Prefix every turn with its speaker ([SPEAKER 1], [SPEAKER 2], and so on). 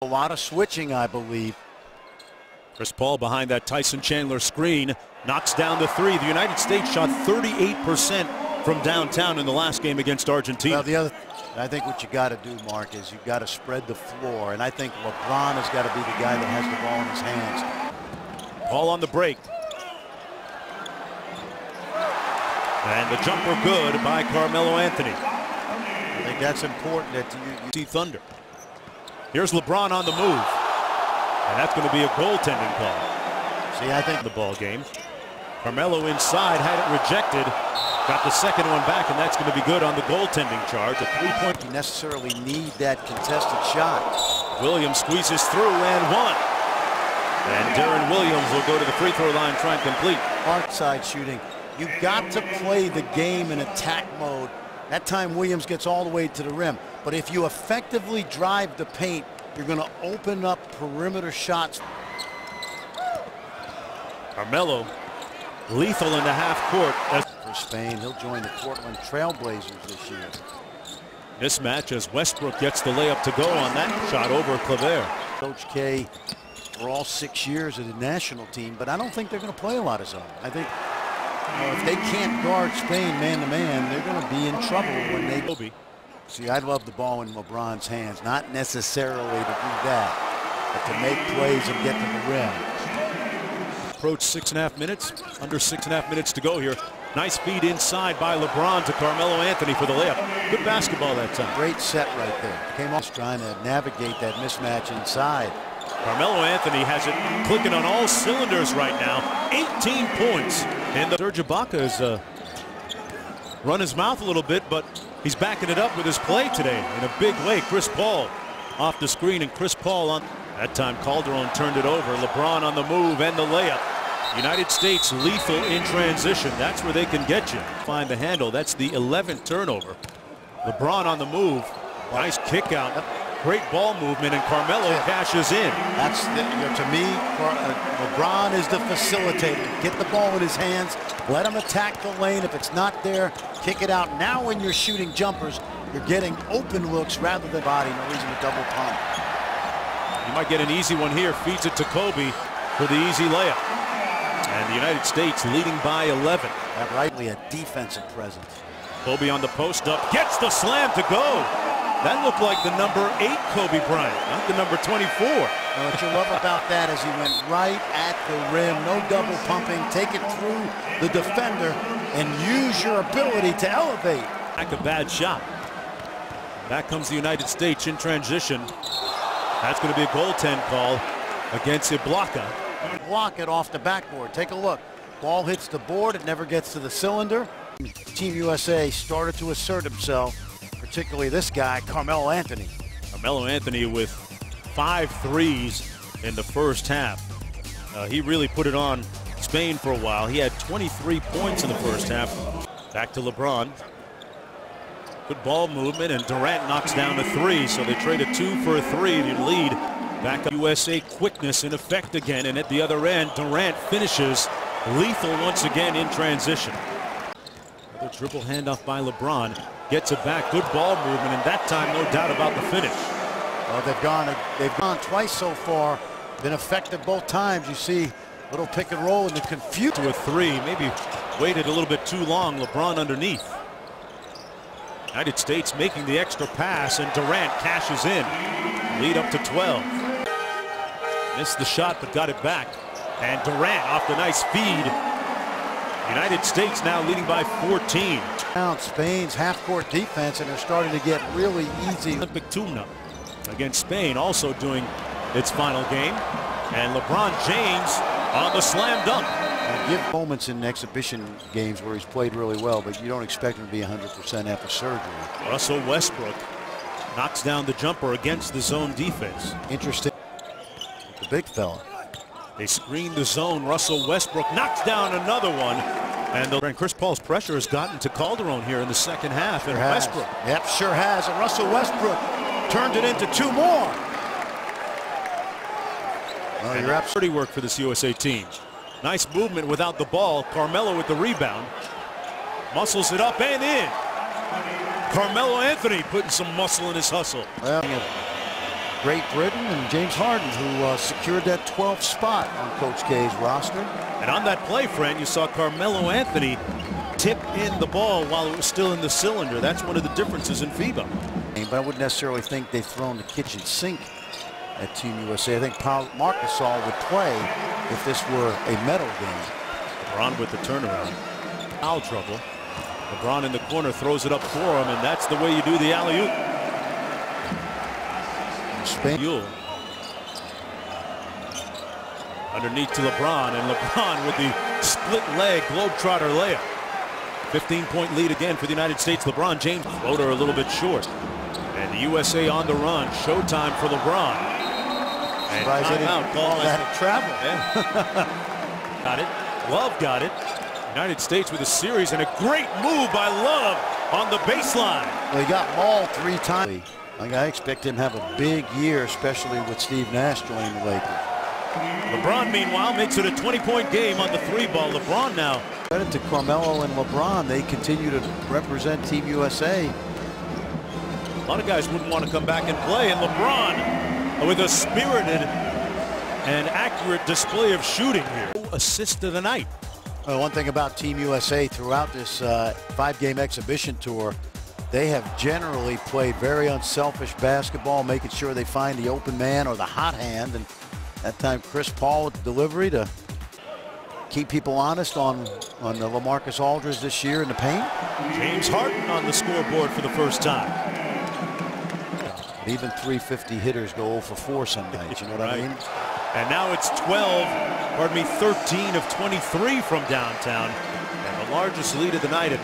[SPEAKER 1] A lot of switching, I believe.
[SPEAKER 2] Chris Paul behind that Tyson Chandler screen knocks down the three. The United States shot 38% from downtown in the last game against Argentina.
[SPEAKER 1] Well, I think what you got to do, Mark, is you've got to spread the floor, and I think LeBron has got to be the guy that has the ball in his hands.
[SPEAKER 2] Paul on the break. And the jumper good by Carmelo Anthony.
[SPEAKER 1] I think that's important that you
[SPEAKER 2] see Thunder. Here's LeBron on the move. And that's going to be a goaltending call.
[SPEAKER 1] See, I think
[SPEAKER 2] the ball game. Carmelo inside, had it rejected. Got the second one back, and that's going to be good on the goaltending charge. A three-point.
[SPEAKER 1] You necessarily need that contested shot.
[SPEAKER 2] Williams squeezes through and one. And Darren Williams will go to the free throw line, try and complete.
[SPEAKER 1] Outside shooting. You've got to play the game in attack mode. That time Williams gets all the way to the rim. But if you effectively drive the paint, you're going to open up perimeter shots.
[SPEAKER 2] Carmelo, lethal in the half court.
[SPEAKER 1] For Spain, he'll join the Portland Trailblazers this year.
[SPEAKER 2] Mismatch as Westbrook gets the layup to go on that shot over Kleber.
[SPEAKER 1] Coach K for all 6 years of the national team, but I don't think they're going to play a lot of zone. I think if they can't guard Spain man-to-man, they're going to be in trouble when they... See, I'd love the ball in LeBron's hands, not necessarily to do that, but to make plays and get to the rim.
[SPEAKER 2] Approach 6.5 minutes, under 6.5 minutes to go here. Nice feed inside by LeBron to Carmelo Anthony for the layup. Good basketball that time.
[SPEAKER 1] Great set right there. Came off trying to navigate that mismatch inside.
[SPEAKER 2] Carmelo Anthony has it clicking on all cylinders right now. 18 points. And Serge Ibaka has run his mouth a little bit, but he's backing it up with his play today in a big way. Chris Paul off the screen, and Chris Paul on that time. Calderon turned it over. LeBron on the move and the layup. United States lethal in transition. That's where they can get you. Find the handle. That's the 11th turnover. LeBron on the move. Nice kick out. Great ball movement, and Carmelo cashes in.
[SPEAKER 1] That's to me, LeBron is the facilitator. Get the ball in his hands. Let him attack the lane. If it's not there, kick it out. Now when you're shooting jumpers, you're getting open looks rather than body. No reason to double pump.
[SPEAKER 2] You might get an easy one here. Feeds it to Kobe for the easy layup. And the United States leading by 11.
[SPEAKER 1] That rightly a defensive presence.
[SPEAKER 2] Kobe on the post up. Gets the slam to go. That looked like the number 8 Kobe Bryant, not the number 24.
[SPEAKER 1] What you love about that is he went right at the rim. No double pumping. Take it through the defender and use your ability to elevate.
[SPEAKER 2] Like a bad shot. Back comes the United States in transition. That's going to be a goaltend call against Ibaka.
[SPEAKER 1] Block it off the backboard. Take a look. Ball hits the board. It never gets to the cylinder. Team USA started to assert himself, particularly this guy, Carmelo Anthony.
[SPEAKER 2] Carmelo Anthony with 5 threes in the first half. He really put it on Spain for a while. He had 23 points in the first half. Back to LeBron. Good ball movement, and Durant knocks down the 3, so they trade a 2 for a 3 to lead. Back up. USA quickness in effect again, and at the other end, Durant finishes lethal once again in transition. Another dribble handoff by LeBron. Gets it back. Good ball movement, and that time, no doubt about the finish.
[SPEAKER 1] Well, they've gone twice so far. Been effective both times. You see little pick and roll and the confuse
[SPEAKER 2] to a 3. Maybe waited a little bit too long. LeBron underneath. United States making the extra pass, and Durant cashes in. Lead up to 12. Missed the shot, but got it back. And Durant off the nice feed. United States now leading by 14.
[SPEAKER 1] Spain's half-court defense, and they're starting to get really easy.
[SPEAKER 2] Olympic tune-up against Spain, also doing its final game. And LeBron James on the slam dunk.
[SPEAKER 1] And give moments in exhibition games where he's played really well, but you don't expect him to be 100% after surgery.
[SPEAKER 2] Russell Westbrook knocks down the jumper against the zone defense.
[SPEAKER 1] Interesting. The big fella.
[SPEAKER 2] They screen the zone. Russell Westbrook knocks down another one. And Chris Paul's pressure has gotten to Calderon here in the second half. And Westbrook.
[SPEAKER 1] Yep, sure has. And Russell Westbrook turned it into 2 more.
[SPEAKER 2] Well, you're absolutely work for this USA team. Nice movement without the ball. Carmelo with the rebound. Muscles it up and in. Carmelo Anthony putting some muscle in his hustle.
[SPEAKER 1] Well, Great Britain and James Harden, who secured that 12th spot on Coach K's roster.
[SPEAKER 2] And on that play, Fran, you saw Carmelo Anthony tip in the ball while it was still in the cylinder. That's one of the differences in FIBA.
[SPEAKER 1] But I wouldn't necessarily think they've thrown the kitchen sink at Team USA. I think Marc Gasol would play if this were a medal game.
[SPEAKER 2] LeBron with the turnaround. Foul trouble. LeBron in the corner throws it up for him, and that's the way you do the alley-oop.
[SPEAKER 1] Spain.
[SPEAKER 2] Underneath to LeBron, and LeBron with the split leg Globetrotter layup. 15-point lead again for the United States. LeBron James floater a little bit short. And the USA on the run. Showtime for LeBron. And timeout called
[SPEAKER 1] that travel.
[SPEAKER 2] Yeah. Got it. Love got it. United States with a series and a great move by Love on the baseline.
[SPEAKER 1] Well, he got Maul 3 times. Like, I expect him to have a big year, especially with Steve Nash joining the Lakers.
[SPEAKER 2] LeBron, meanwhile, makes it a 20-point game on the 3-ball. LeBron now.
[SPEAKER 1] Credit to Carmelo and LeBron. They continue to represent Team USA.
[SPEAKER 2] A lot of guys wouldn't want to come back and play, and LeBron with a spirited and accurate display of shooting here. Assist of the night.
[SPEAKER 1] Well, one thing about Team USA throughout this 5-game exhibition tour, they have generally played very unselfish basketball, making sure they find the open man or the hot hand. And that time, Chris Paul with the delivery to keep people honest on the LaMarcus Aldridge this year in the paint.
[SPEAKER 2] James Harden on the scoreboard for the first time.
[SPEAKER 1] Even 350 hitters go 0 for 4 some nights, you know what I mean?
[SPEAKER 2] And now it's 13 of 23 from downtown. And the largest lead of the night at